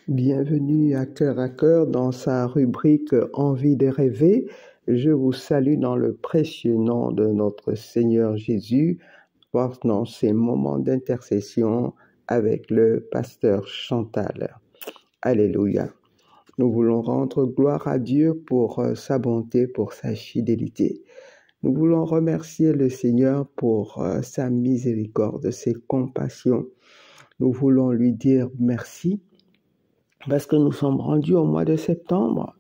Bienvenue à cœur dans sa rubrique Envie de rêver. Je vous salue dans le précieux nom de notre Seigneur Jésus, pendant ces moments d'intercession avec le pasteur Chantal. Alléluia. Nous voulons rendre gloire à Dieu pour sa bonté, pour sa fidélité. Nous voulons remercier le Seigneur pour sa miséricorde, ses compassions. Nous voulons lui dire merci. Parce que nous sommes rendus au mois de septembre,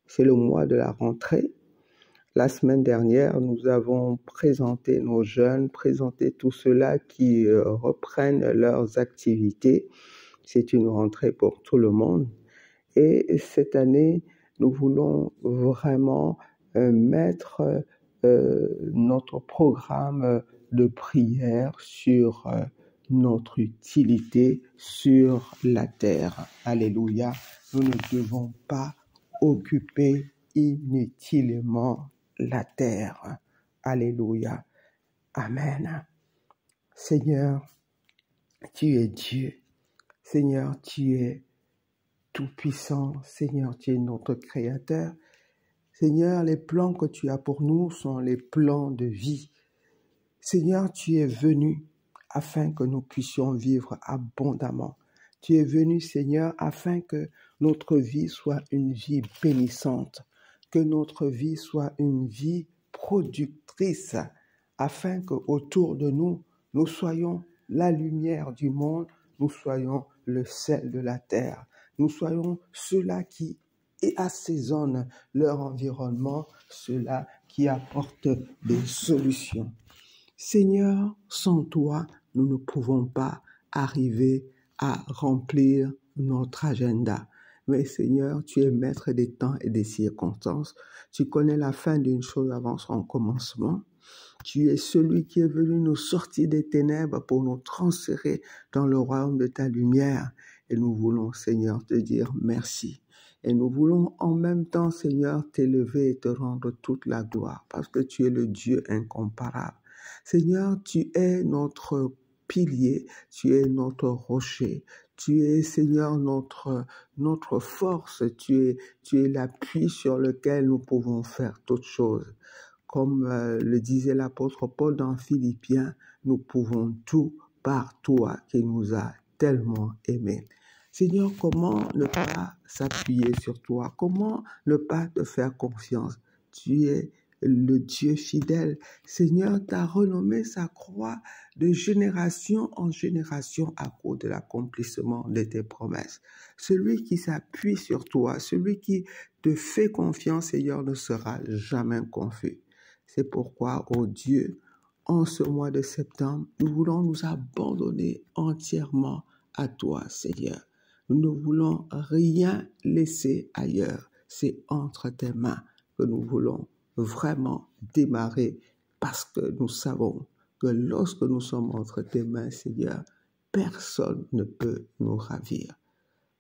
c'est le mois de la rentrée. La semaine dernière, nous avons présenté nos jeunes, présenté tous ceux-là qui reprennent leurs activités. C'est une rentrée pour tout le monde. Et cette année, nous voulons vraiment mettre notre programme de prière sur notre utilité sur la terre. Alléluia. Nous ne devons pas occuper inutilement la terre. Alléluia. Amen. Seigneur, tu es Dieu. Seigneur, tu es tout-puissant. Seigneur, tu es notre Créateur. Seigneur, les plans que tu as pour nous sont les plans de vie. Seigneur, tu es venu afin que nous puissions vivre abondamment. Tu es venu, Seigneur, afin que notre vie soit une vie bénissante, que notre vie soit une vie productrice, afin qu'autour de nous, nous soyons la lumière du monde, nous soyons le sel de la terre, nous soyons ceux-là qui assaisonnent leur environnement, ceux-là qui apportent des solutions. Seigneur, sans toi, nous ne pouvons pas arriver à remplir notre agenda. Mais Seigneur, tu es maître des temps et des circonstances. Tu connais la fin d'une chose avant son commencement. Tu es celui qui est venu nous sortir des ténèbres pour nous transférer dans le royaume de ta lumière. Et nous voulons, Seigneur, te dire merci. Et nous voulons en même temps, Seigneur, t'élever et te rendre toute la gloire parce que tu es le Dieu incomparable. Seigneur, tu es notre pilier, tu es notre rocher, tu es, Seigneur, notre force, tu es l'appui sur lequel nous pouvons faire toutes choses. Comme le disait l'apôtre Paul dans Philippiens, nous pouvons tout par toi qui nous a tellement aimés. Seigneur, comment ne pas s'appuyer sur toi? Comment ne pas te faire confiance? Tu es le Dieu fidèle. Seigneur, tu as renommé sa croix de génération en génération à cause de l'accomplissement de tes promesses. Celui qui s'appuie sur toi, celui qui te fait confiance, Seigneur, ne sera jamais confus. C'est pourquoi, ô Dieu, en ce mois de septembre, nous voulons nous abandonner entièrement à toi, Seigneur. Nous ne voulons rien laisser ailleurs. C'est entre tes mains que nous voulons vraiment démarrer parce que nous savons que lorsque nous sommes entre tes mains, Seigneur, personne ne peut nous ravir.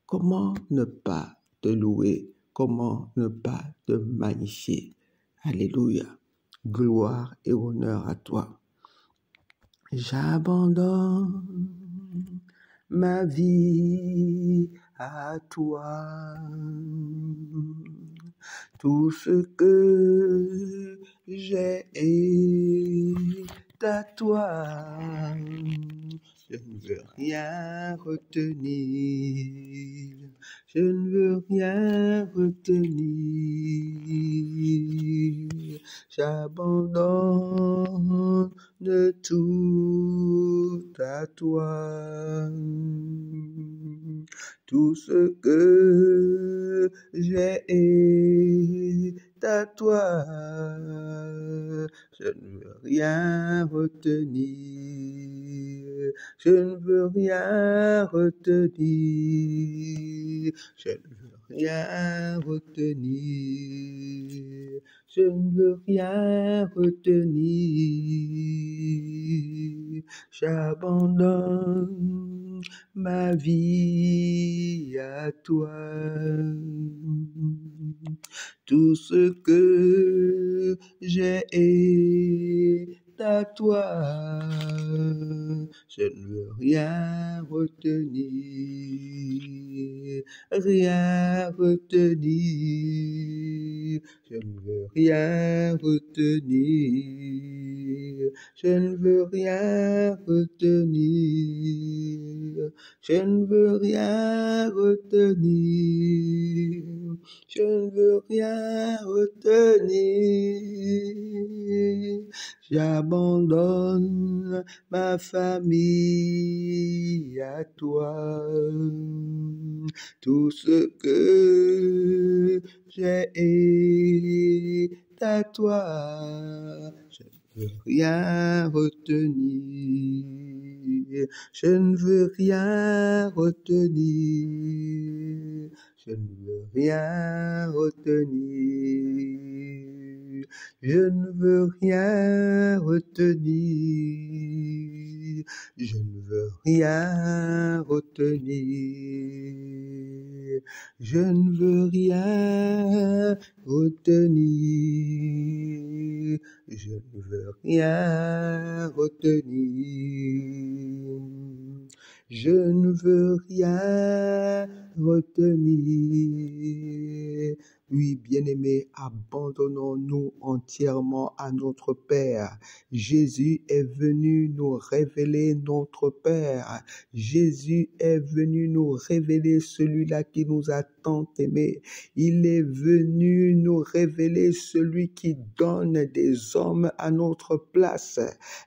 Comment ne pas te louer? Comment ne pas te magnifier? Alléluia. Gloire et honneur à toi. J'abandonne ma vie à toi. Tout ce que j'ai est à toi. Je ne veux rien retenir. Je ne veux rien retenir. J'abandonne tout à toi. Tout ce que j'ai est à toi. Je ne veux rien retenir. Je ne veux rien retenir. Je ne veux rien retenir. Je ne veux rien retenir. J'abandonne ma vie à toi. Tout ce que j'ai est à toi. Je ne veux rien retenir, rien retenir. Je ne veux rien retenir, je ne veux rien retenir, je ne veux rien retenir, je ne veux rien retenir. J'abandonne ma famille à toi, tout ce que j'ai est à toi. Je ne veux rien retenir, je ne veux rien retenir, je ne veux rien retenir, je ne veux rien retenir, je ne veux rien retenir, je ne veux rien retenir, je ne veux rien retenir, je ne veux rien retenir. Oui, bien-aimés, abandonnons-nous entièrement à notre Père. Jésus est venu nous révéler notre Père. Jésus est venu nous révéler celui-là qui nous a tant aimés. Il est venu nous révéler celui qui donne des hommes à notre place.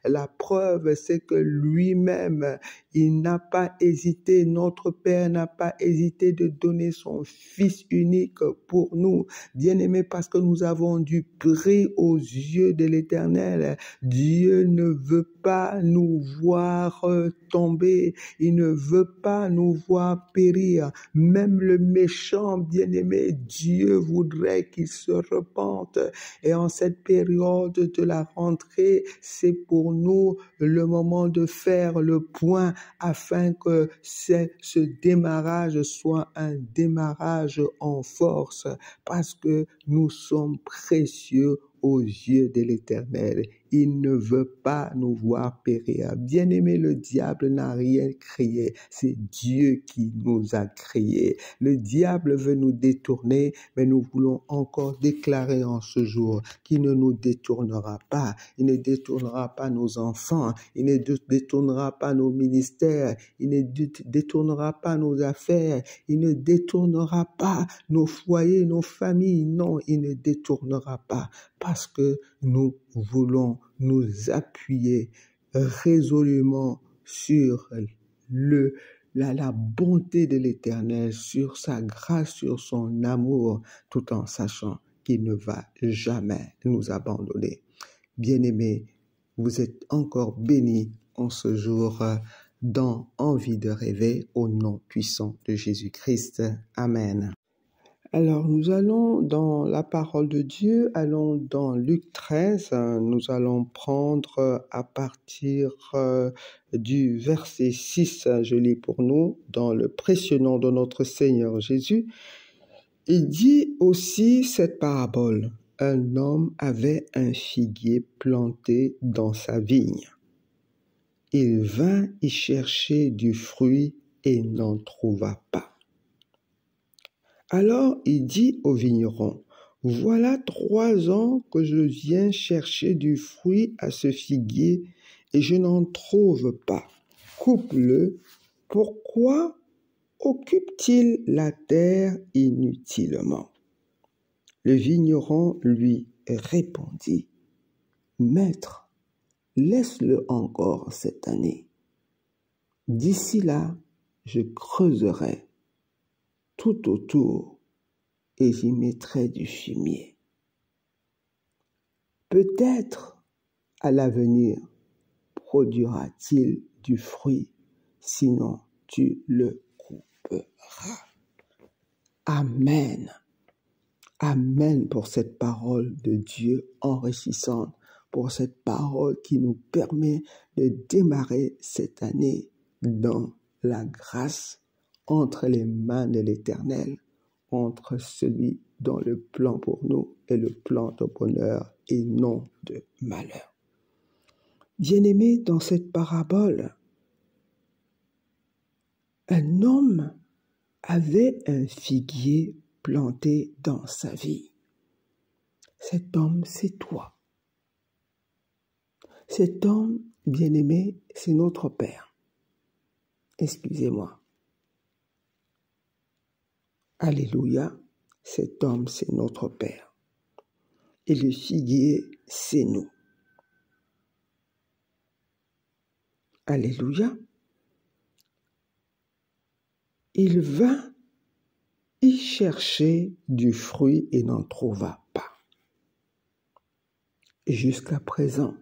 La preuve, c'est que lui-même, il n'a pas hésité, notre Père n'a pas hésité de donner son Fils unique pour nous. Bien-aimés, parce que nous avons du prix aux yeux de l'Éternel. Dieu ne veut pas nous voir tomber. Il ne veut pas nous voir périr. Même le méchant, bien-aimé, Dieu voudrait qu'il se repente. Et en cette période de la rentrée, c'est pour nous le moment de faire le point afin que ce démarrage soit un démarrage en force, parce que nous sommes précieux aux yeux de l'Éternel. Il ne veut pas nous voir périr. Bien-aimé, le diable n'a rien créé. C'est Dieu qui nous a créés. Le diable veut nous détourner, mais nous voulons encore déclarer en ce jour qu'il ne nous détournera pas. Il ne détournera pas nos enfants. Il ne détournera pas nos ministères. Il ne détournera pas nos affaires. Il ne détournera pas nos foyers, nos familles. Non, il ne détournera pas, parce que nous voulons nous appuyer résolument sur la bonté de l'Éternel, sur sa grâce, sur son amour, tout en sachant qu'il ne va jamais nous abandonner. Bien-aimés, vous êtes encore bénis en ce jour dans Envie de rêver, au nom puissant de Jésus-Christ. Amen. Alors, nous allons dans la parole de Dieu, allons dans Luc 13, nous allons prendre à partir du verset 6, je lis pour nous, dans le précieux nom de notre Seigneur Jésus. Il dit aussi cette parabole: un homme avait un figuier planté dans sa vigne. Il vint y chercher du fruit et n'en trouva pas. Alors il dit au vigneron: voilà 3 ans que je viens chercher du fruit à ce figuier et je n'en trouve pas. Coupe-le. Pourquoi occupe-t-il la terre inutilement? Le vigneron lui répondit: Maître, laisse-le encore cette année. D'ici là, je creuserai tout autour et j'y mettrai du fumier. Peut-être à l'avenir produira-t-il du fruit, sinon tu le couperas. Amen. Amen pour cette parole de Dieu enrichissante, pour cette parole qui nous permet de démarrer cette année dans la grâce, entre les mains de l'Éternel, entre celui dont le plan pour nous est le plan de bonheur et non de malheur. Bien-aimé, dans cette parabole, un homme avait un figuier planté dans sa vie. Cet homme, c'est toi. Cet homme, bien-aimé, c'est notre Père. Excusez-moi. Alléluia. Cet homme, c'est notre Père. Et le figuier, c'est nous. Alléluia. Il vint y chercher du fruit et n'en trouva pas. Et jusqu'à présent,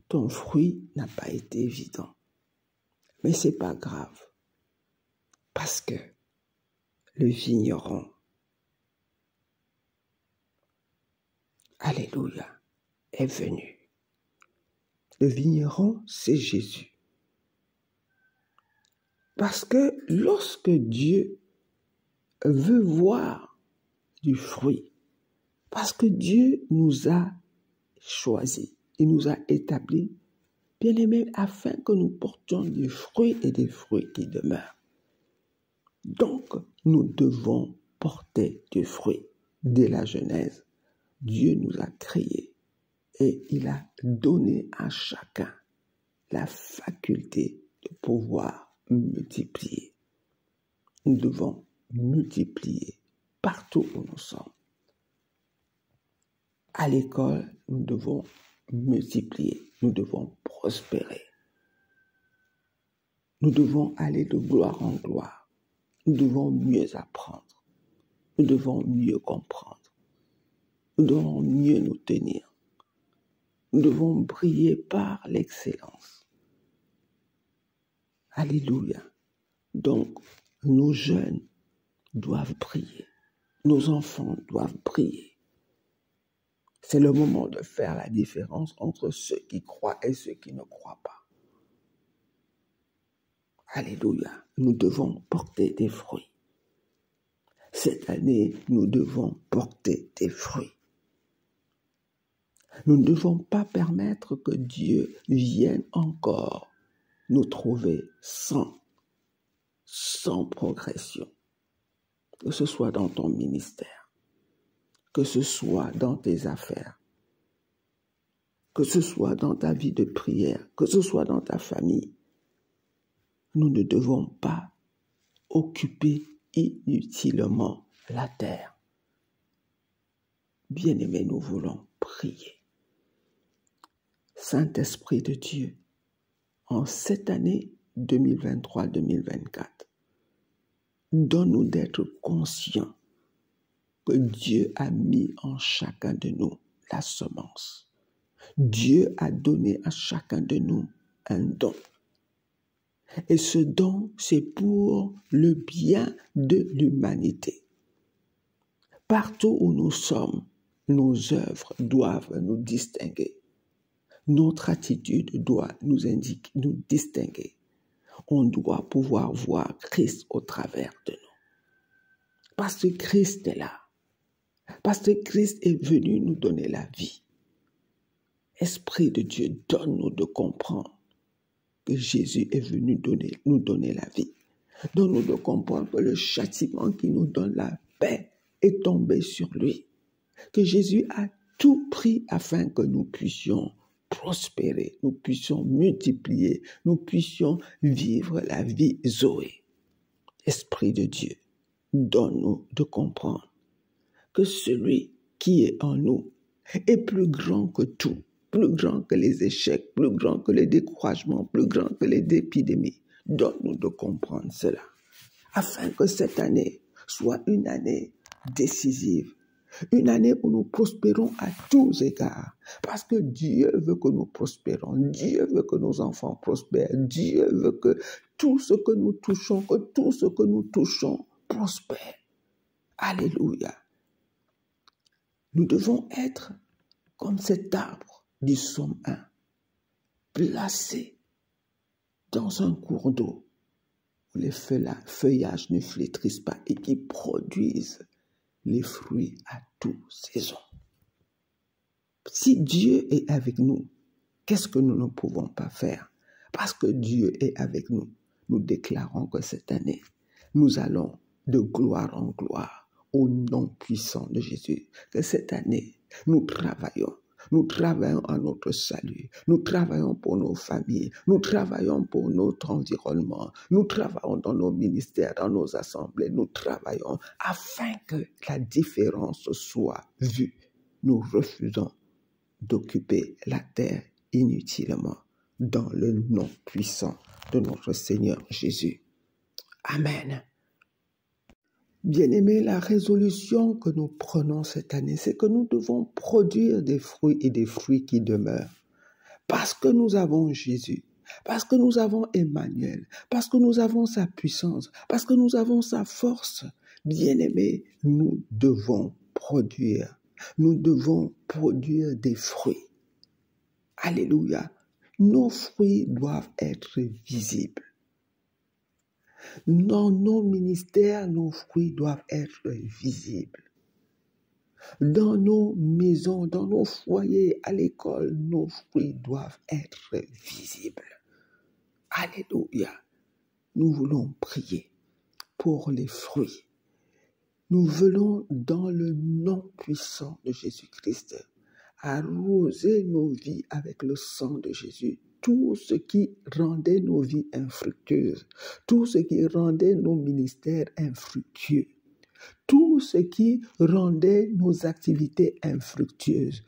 ton fruit n'a pas été évident. Mais ce n'est pas grave. Parce que le vigneron, alléluia, est venu. Le vigneron, c'est Jésus. Parce que lorsque Dieu veut voir du fruit, parce que Dieu nous a choisis, il nous a établis, bien-aimés, afin que nous portions des fruits et des fruits qui demeurent. Donc, nous devons porter du fruit. Dès la Genèse, Dieu nous a créés et il a donné à chacun la faculté de pouvoir multiplier. Nous devons multiplier partout où nous sommes. À l'école, nous devons multiplier, nous devons prospérer. Nous devons aller de gloire en gloire. Nous devons mieux apprendre. Nous devons mieux comprendre. Nous devons mieux nous tenir. Nous devons briller par l'excellence. Alléluia. Donc, nos jeunes doivent briller. Nos enfants doivent briller. C'est le moment de faire la différence entre ceux qui croient et ceux qui ne croient pas. Alléluia. Nous devons porter des fruits. Cette année, nous devons porter des fruits. Nous ne devons pas permettre que Dieu vienne encore nous trouver sans progression. Que ce soit dans ton ministère, que ce soit dans tes affaires, que ce soit dans ta vie de prière, que ce soit dans ta famille. Nous ne devons pas occuper inutilement la terre. Bien-aimés, nous voulons prier. Saint-Esprit de Dieu, en cette année 2023-2024, donne-nous d'être conscients que Dieu a mis en chacun de nous la semence. Dieu a donné à chacun de nous un don. Et ce don, c'est pour le bien de l'humanité. Partout où nous sommes, nos œuvres doivent nous distinguer. Notre attitude doit nous indiquer, nous distinguer. On doit pouvoir voir Christ au travers de nous. Parce que Christ est là. Parce que Christ est venu nous donner la vie. Esprit de Dieu, donne-nous de comprendre que Jésus est venu nous donner la vie. Donne-nous de comprendre que le châtiment qui nous donne la paix est tombé sur lui. Que Jésus a tout pris afin que nous puissions prospérer, nous puissions multiplier, nous puissions vivre la vie Zoé. Esprit de Dieu, donne-nous de comprendre que celui qui est en nous est plus grand que tout, plus grand que les échecs, plus grand que les découragements, plus grand que les épidémies. Donne-nous de comprendre cela, afin que cette année soit une année décisive. Une année où nous prospérons à tous égards. Parce que Dieu veut que nous prospérons. Dieu veut que nos enfants prospèrent. Dieu veut que tout ce que nous touchons, prospère. Alléluia. Nous devons être comme cet arbre du psaume 1, placé dans un cours d'eau où les feuillages ne flétrissent pas et qui produisent les fruits à toute saison. Si Dieu est avec nous, qu'est-ce que nous ne pouvons pas faire? Parce que Dieu est avec nous, nous déclarons que cette année, nous allons de gloire en gloire au nom puissant de Jésus. Que cette année, nous travaillons à notre salut, nous travaillons pour nos familles, nous travaillons pour notre environnement, nous travaillons dans nos ministères, dans nos assemblées, nous travaillons afin que la différence soit vue. Nous refusons d'occuper la terre inutilement dans le nom puissant de notre Seigneur Jésus. Amen. Bien-aimés, la résolution que nous prenons cette année, c'est que nous devons produire des fruits et des fruits qui demeurent. Parce que nous avons Jésus, parce que nous avons Emmanuel, parce que nous avons sa puissance, parce que nous avons sa force. Bien-aimés, nous devons produire des fruits. Alléluia. Nos fruits doivent être visibles. Dans nos ministères, nos fruits doivent être visibles. Dans nos maisons, dans nos foyers, à l'école, nos fruits doivent être visibles. Alléluia. Nous voulons prier pour les fruits. Nous voulons, dans le nom puissant de Jésus-Christ, arroser nos vies avec le sang de Jésus. Tout ce qui rendait nos vies infructueuses, tout ce qui rendait nos ministères infructueux, tout ce qui rendait nos activités infructueuses.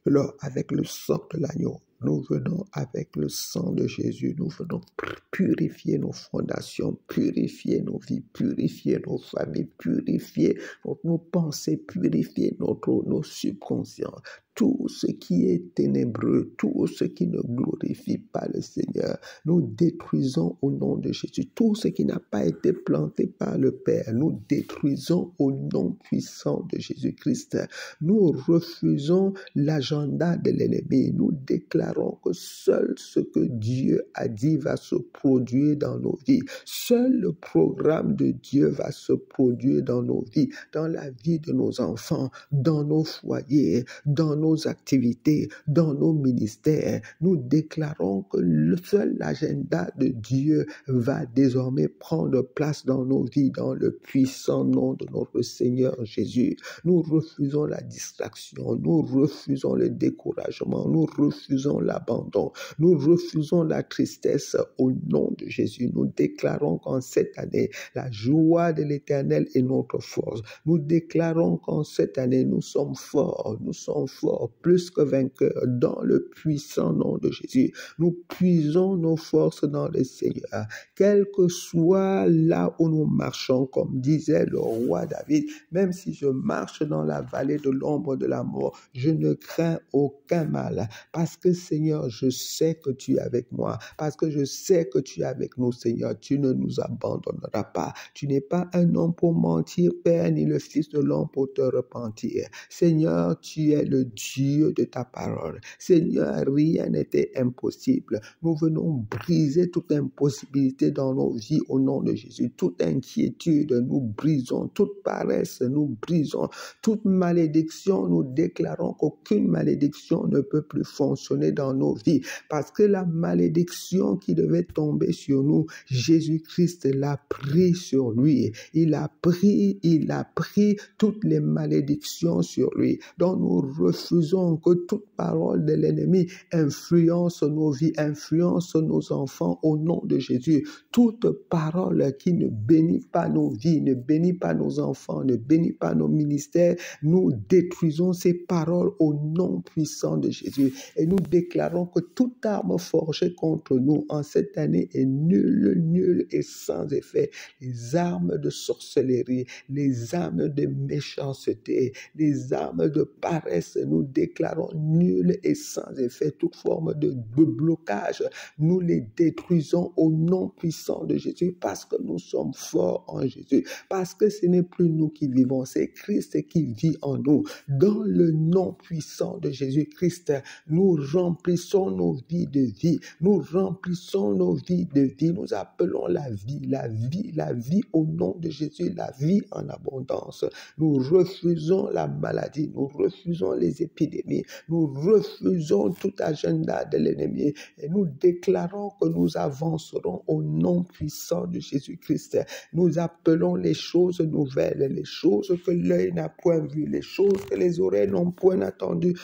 Alors, avec le sang de l'agneau, nous venons avec le sang de Jésus, nous venons purifier nos fondations, purifier nos vies, purifier nos familles, purifier nos pensées, purifier nos subconscients. Tout ce qui est ténébreux, tout ce qui ne glorifie pas le Seigneur, nous détruisons au nom de Jésus. Tout ce qui n'a pas été planté par le Père, nous détruisons au nom puissant de Jésus-Christ. Nous refusons l'agenda de l'ennemi. Nous déclarons que seul ce que Dieu a dit va se produire dans nos vies. Seul le programme de Dieu va se produire dans nos vies, dans la vie de nos enfants, dans nos foyers, dans nos activités, dans nos ministères. Nous déclarons que seul l'agenda de Dieu va désormais prendre place dans nos vies, dans le puissant nom de notre Seigneur Jésus. Nous refusons la distraction, nous refusons le découragement, nous refusons l'abandon, nous refusons la tristesse au nom de Jésus. Nous déclarons qu'en cette année, la joie de l'Éternel est notre force. Nous déclarons qu'en cette année, nous sommes forts plus que vainqueurs dans le puissant nom de Jésus. Nous puisons nos forces dans le Seigneur. Quel que soit là où nous marchons, comme disait le roi David, même si je marche dans la vallée de l'ombre de la mort, je ne crains aucun mal. Parce que Seigneur, je sais que tu es avec moi. Parce que je sais que tu es avec nous, Seigneur. Tu ne nous abandonneras pas. Tu n'es pas un homme pour mentir, Père, ni le fils de l'homme pour te repentir. Seigneur, tu es le Dieu de ta parole. Seigneur, rien n'était impossible. Nous venons briser toute impossibilité dans nos vies au nom de Jésus. Toute inquiétude, nous brisons. Toute paresse, nous brisons. Toute malédiction, nous déclarons qu'aucune malédiction ne peut plus fonctionner dans nos vies. Parce que la malédiction qui devait tomber sur nous, Jésus-Christ l'a pris sur lui. Il a pris toutes les malédictions sur lui. Donc nous refusons que toute parole de l'ennemi influence nos vies, influence nos enfants au nom de Jésus. Toute parole qui ne bénit pas nos vies, ne bénit pas nos enfants, ne bénit pas nos ministères, nous détruisons ces paroles au nom puissant de Jésus. Et nous déclarons que toute arme forgée contre nous en cette année est nulle et sans effet. Les armes de sorcellerie, les armes de méchanceté, les armes de paresse, nous déclarons nulles et sans effet. Toute forme de blocage, nous les détruisons au nom puissant de Jésus parce que nous sommes forts en Jésus, parce que ce n'est plus nous qui vivons, c'est Christ qui vit en nous. Dans le nom puissant de Jésus-Christ, nous remplissons nos vies de vie, nous remplissons nos vies de vie, nous appelons la vie au nom de Jésus, la vie en abondance. Nous refusons la maladie, nous refusons les épidémies. Nous refusons tout agenda de l'ennemi et nous déclarons que nous avancerons au nom puissant de Jésus-Christ. Nous appelons les choses nouvelles, les choses que l'œil n'a point vues, les choses que les oreilles n'ont point entendues.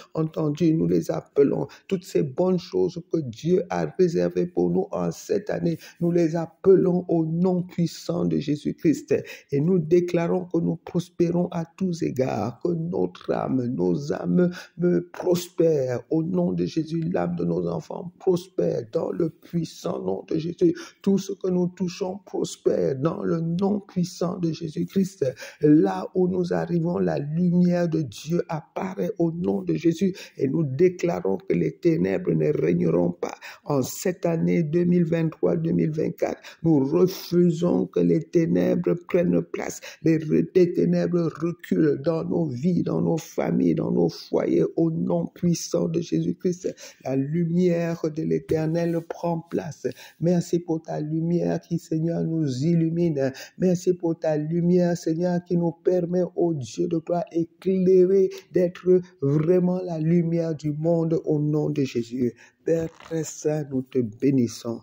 Nous les appelons. Toutes ces bonnes choses que Dieu a réservées pour nous en cette année, nous les appelons au nom puissant de Jésus-Christ. Et nous déclarons que nous prospérons à tous égards, que notre âme, nos âmes prospèrent au nom de Jésus. L'âme de nos enfants prospère dans le puissant nom de Jésus. Tout ce que nous touchons prospère dans le nom puissant de Jésus-Christ. Là où nous arrivons, la lumière de Dieu apparaît au nom de Jésus et nous déclarons que les ténèbres ne régneront pas. En cette année 2023-2024, nous refusons que les ténèbres prennent place. Les ténèbres reculent dans nos vies, dans nos familles, dans nos foyers, au nom puissant de Jésus-Christ. La lumière de l'Éternel prend place. Merci pour ta lumière qui, Seigneur, nous illumine. Merci pour ta lumière, Seigneur, qui nous permet, ô Dieu de gloire, éclairé, d'être vraiment la lumière du monde au nom de Jésus. Père très saint, nous te bénissons.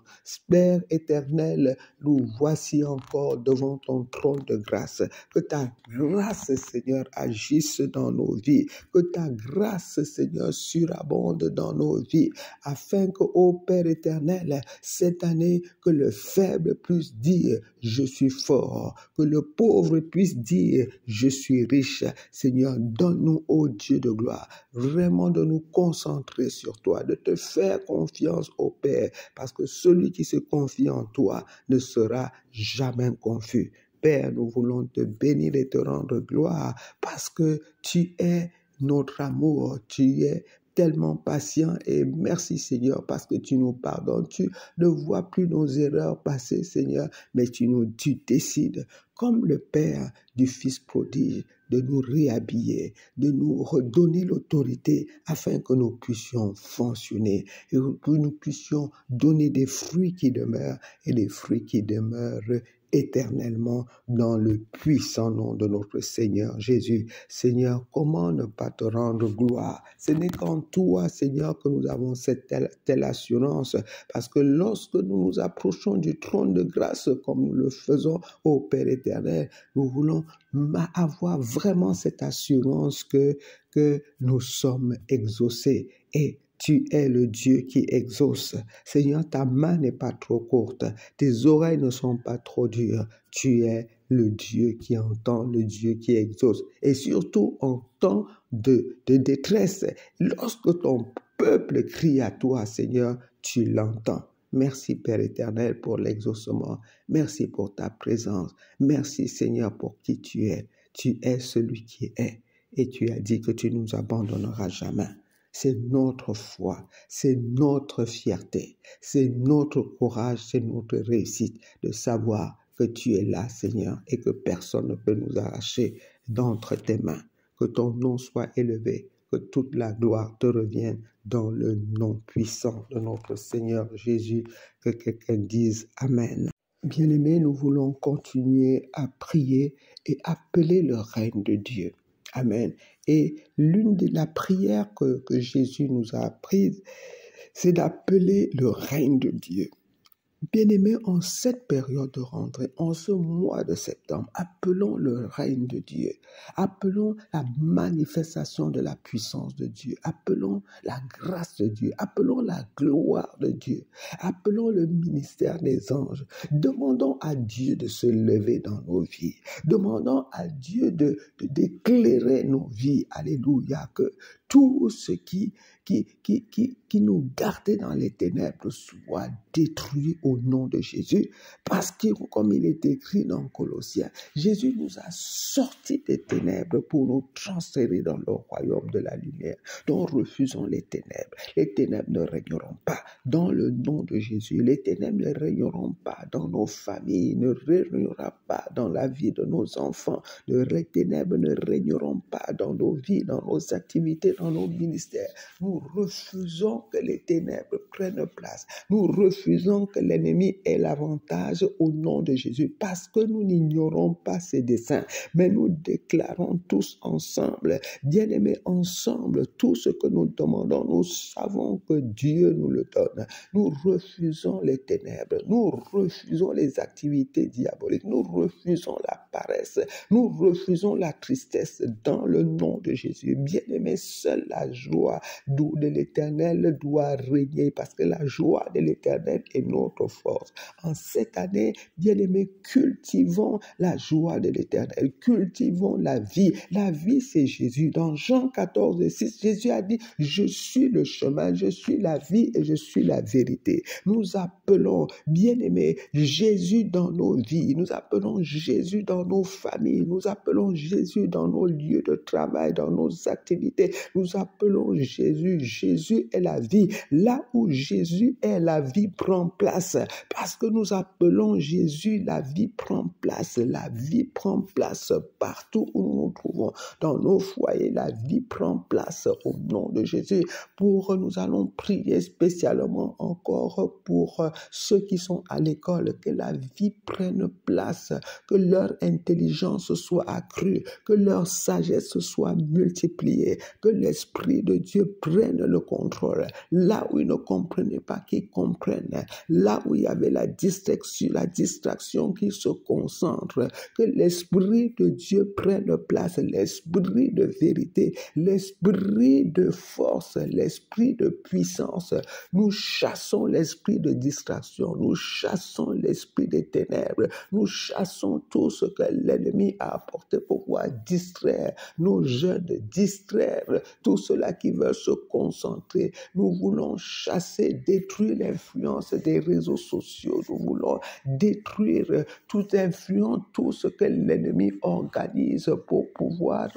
Père éternel, nous voici encore devant ton trône de grâce. Que ta grâce, Seigneur, agisse dans nos vies. Que ta grâce, Seigneur, surabonde dans nos vies. Afin que, ô Père éternel, cette année, que le faible puisse dire, je suis fort. Que le pauvre puisse dire, je suis riche. Seigneur, donne-nous, ô Dieu de gloire, vraiment de nous concentrer sur toi, de te faire confiance au Père, parce que celui qui se confie en toi ne sera jamais confus. Père, nous voulons te bénir et te rendre gloire, parce que tu es notre amour, tu es tellement patient et merci Seigneur parce que tu nous pardonnes, tu ne vois plus nos erreurs passées Seigneur, mais tu décides comme le Père du Fils prodigue de nous réhabiller, de nous redonner l'autorité afin que nous puissions fonctionner et que nous puissions donner des fruits qui demeurent et des fruits qui demeurent éternellement dans le puissant nom de notre Seigneur Jésus. Seigneur, comment ne pas te rendre gloire? Ce n'est qu'en toi, Seigneur, que nous avons cette telle assurance, parce que lorsque nous nous approchons du trône de grâce, comme nous le faisons au Père éternel, nous voulons avoir vraiment cette assurance que nous sommes exaucés et tu es le Dieu qui exauce. Seigneur, ta main n'est pas trop courte, tes oreilles ne sont pas trop dures. Tu es le Dieu qui entend, le Dieu qui exauce. Et surtout en temps de détresse, lorsque ton peuple crie à toi, Seigneur, tu l'entends. Merci Père éternel pour l'exaucement. Merci pour ta présence. Merci Seigneur pour qui tu es. Tu es celui qui est. Et tu as dit que tu ne nous abandonneras jamais. C'est notre foi, c'est notre fierté, c'est notre courage, c'est notre réussite de savoir que tu es là, Seigneur, et que personne ne peut nous arracher d'entre tes mains. Que ton nom soit élevé, que toute la gloire te revienne dans le nom puissant de notre Seigneur Jésus. Que quelqu'un dise Amen. Bien-aimés, nous voulons continuer à prier et appeler le règne de Dieu. Amen. Et l'une de la prière que Jésus nous a apprise, c'est d'appeler le règne de Dieu. Bien-aimés, en cette période de rentrée, en ce mois de septembre, appelons le règne de Dieu. Appelons la manifestation de la puissance de Dieu. Appelons la grâce de Dieu. Appelons la gloire de Dieu. Appelons le ministère des anges. Demandons à Dieu de se lever dans nos vies. Demandons à Dieu d'éclairer nos vies. Alléluia. Que tout ce qui nous gardait dans les ténèbres soit détruit au nom de Jésus, parce que comme il est écrit dans Colossiens, Jésus nous a sortis des ténèbres pour nous transférer dans le royaume de la lumière. Donc refusons les ténèbres. Les ténèbres ne régneront pas dans le nom de Jésus. Les ténèbres ne régneront pas dans nos familles, ne régneront pas dans la vie de nos enfants. Les ténèbres ne régneront pas dans nos vies, dans nos activités, dans nos ministères. Nous refusons que les ténèbres prenne place. Nous refusons que l'ennemi ait l'avantage au nom de Jésus parce que nous n'ignorons pas ses desseins, mais nous déclarons tous ensemble, bien-aimés ensemble, tout ce que nous demandons, nous savons que Dieu nous le donne. Nous refusons les ténèbres, nous refusons les activités diaboliques, nous refusons la paresse, nous refusons la tristesse dans le nom de Jésus. Bien-aimés, seule la joie de l'Éternel doit régner parce que la joie de l'Éternel est notre force. En cette année, bien-aimés, cultivons la joie de l'Éternel, cultivons la vie. La vie, c'est Jésus. Dans Jean 14:6, Jésus a dit, je suis le chemin, je suis la vie et je suis la vérité. Nous appelons, bien-aimés, Jésus dans nos vies, nous appelons Jésus dans nos familles, nous appelons Jésus dans nos lieux de travail, dans nos activités, nous appelons Jésus. Jésus est la vie. Là où Jésus est, la vie prend place. Parce que nous appelons Jésus, la vie prend place. La vie prend place partout où nous nous trouvons. Dans nos foyers, la vie prend place au nom de Jésus. Nous allons prier spécialement encore pour ceux qui sont à l'école, que la vie prenne place, que leur intelligence soit accrue, que leur sagesse soit multipliée, que l'Esprit de Dieu prenne le contrôle. Là où ils ne comprenaient pas, qu'ils comprennent. Là où il y avait la distraction qui se concentre, que l'Esprit de Dieu prenne place, l'Esprit de vérité, l'Esprit de force, l'Esprit de puissance. Nous chassons l'esprit de distraction, nous chassons l'esprit des ténèbres, nous chassons tout ce que l'ennemi a apporté pour pouvoir distraire nos jeunes, distraire tout cela qui veut se concentrer. Nous voulons chasser, détruire l'influence des réseaux sociaux. Nous voulons détruire toute influence, tout ce que l'ennemi organise pour pouvoir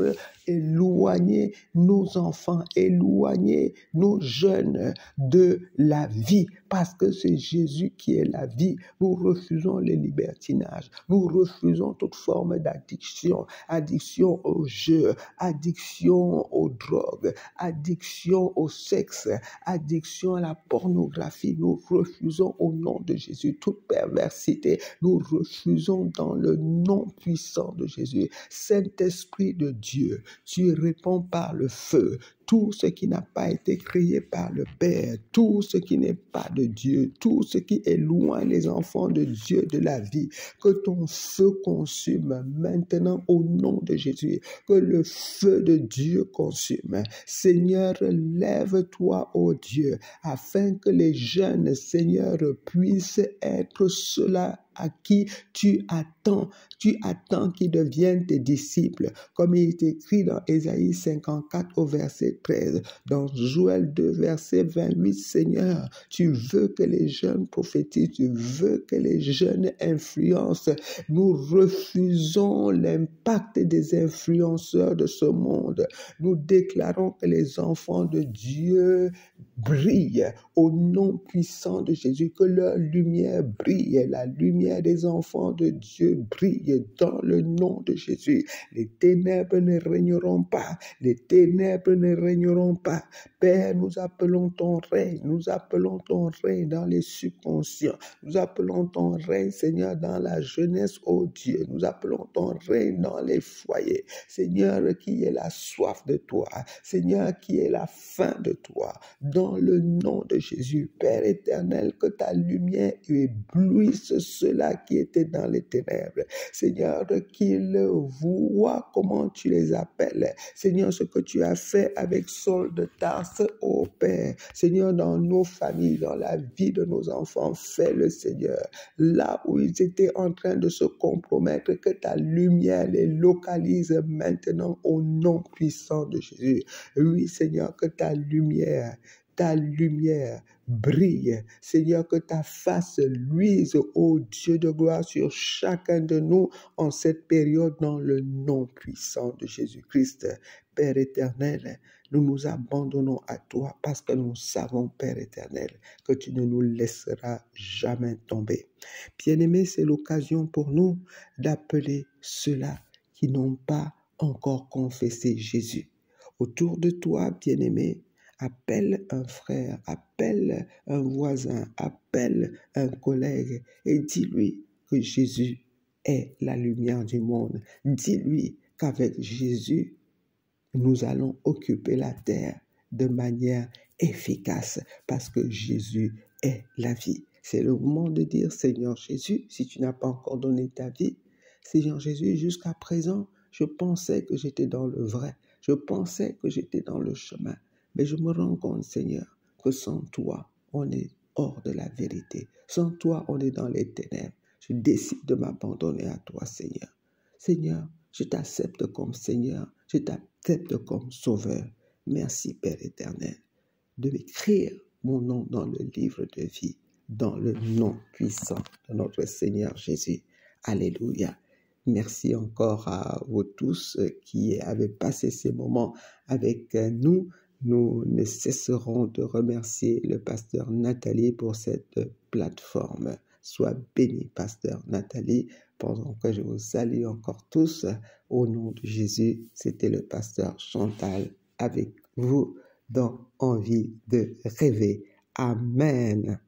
éloigner nos enfants, éloigner nos jeunes de la vie, parce que c'est Jésus qui est la vie. Nous refusons les libertinages, nous refusons toute forme d'addiction, addiction au jeu, addiction aux drogues, addiction au sexe, addiction à la pornographie. Nous refusons au nom de Jésus toute perversité. Nous refusons dans le nom puissant de Jésus. Saint-Esprit de Dieu, tu réponds par le feu tout ce qui n'a pas été créé par le Père, tout ce qui n'est pas de Dieu, tout ce qui éloigne les enfants de Dieu de la vie, que ton feu consume maintenant au nom de Jésus, que le feu de Dieu consume. Seigneur, lève-toi, ô Dieu, afin que les jeunes, Seigneur, puissent être ceux-là à qui tu attends qu'ils deviennent tes disciples, comme il est écrit dans Ésaïe 54 au verset 13, dans Joël 2 verset 28, Seigneur, tu veux que les jeunes prophétisent, tu veux que les jeunes influencent. Nous refusons l'impact des influenceurs de ce monde. Nous déclarons que les enfants de Dieu brillent au nom puissant de Jésus, que leur lumière brille, la lumière des enfants de Dieu brille dans le nom de Jésus. Les ténèbres ne régneront pas, les ténèbres ne régneront pas. Père, nous appelons ton règne, nous appelons ton règne dans les subconscients, nous appelons ton règne, Seigneur, dans la jeunesse, ô Dieu, nous appelons ton règne dans les foyers. Seigneur, qui est la soif de toi, Seigneur, qui est la faim de toi, dans le nom de Jésus, Père éternel, que ta lumière éblouisse ceux-là qui étaient dans les ténèbres. Seigneur, qu'ils voient comment tu les appelles. Seigneur, ce que tu as fait avec Saul de Tarse, ô Père. Seigneur, dans nos familles, dans la vie de nos enfants, fais-le, Seigneur. Là où ils étaient en train de se compromettre, que ta lumière les localise maintenant au nom puissant de Jésus. Oui, Seigneur, que ta lumière brille. Seigneur, que ta face luise, ô Dieu de gloire, sur chacun de nous en cette période dans le nom puissant de Jésus-Christ. Père éternel, nous nous abandonnons à toi parce que nous savons, Père éternel, que tu ne nous laisseras jamais tomber. Bien-aimés, c'est l'occasion pour nous d'appeler ceux-là qui n'ont pas encore confessé Jésus. Autour de toi, bien-aimé, Appelle un frère, appelle un voisin, appelle un collègue et dis-lui que Jésus est la lumière du monde. Dis-lui qu'avec Jésus, nous allons occuper la terre de manière efficace parce que Jésus est la vie. C'est le moment de dire, Seigneur Jésus, si tu n'as pas encore donné ta vie, Seigneur Jésus, jusqu'à présent, je pensais que j'étais dans le vrai. Je pensais que j'étais dans le chemin. Mais je me rends compte, Seigneur, que sans toi, on est hors de la vérité. Sans toi, on est dans les ténèbres. Je décide de m'abandonner à toi, Seigneur. Seigneur, je t'accepte comme Seigneur. Je t'accepte comme Sauveur. Merci, Père éternel, de m'écrire mon nom dans le livre de vie, dans le nom puissant de notre Seigneur Jésus. Alléluia. Merci encore à vous tous qui avez passé ces moments avec nous. Nous ne cesserons de remercier le pasteur Nathalie pour cette plateforme. Sois béni, pasteur Nathalie, pendant que je vous salue encore tous. Au nom de Jésus, c'était le pasteur Chantal avec vous dans Envie de rêver. Amen.